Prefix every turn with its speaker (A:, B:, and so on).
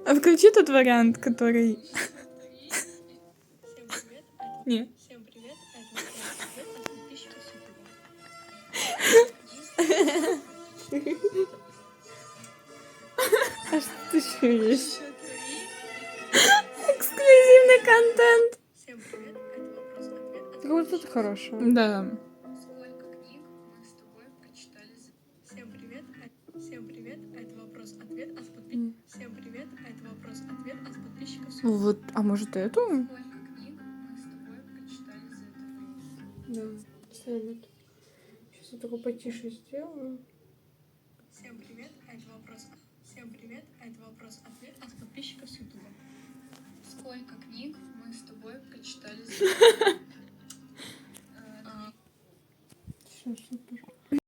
A: А включи тот вариант, который...
B: Всем привет, это...
A: Не.
B: Всем привет, это вопрос ответ от подписчиков Ютуба.
A: А что еще есть?
B: Еще 3.
A: Эксклюзивный контент.
B: Всем привет, это вопрос ответ от
C: Вот это хорошо.
A: Да.
B: Сколько книг мы с тобой прочитали за... Всем привет, это вопрос ответ от подписчиков. Всем привет, это вопрос ответ от подписчиков
A: Вот, а может эту?
B: Сколько книг мы с тобой прочитали за это время?
C: Да, Сэммит. Сейчас я только потише сделаю.
B: Всем привет, это вопрос... Всем привет, это вопрос ответ от подписчиков с Ютуба. Сколько книг мы с тобой прочитали за это время?
C: Все, супер.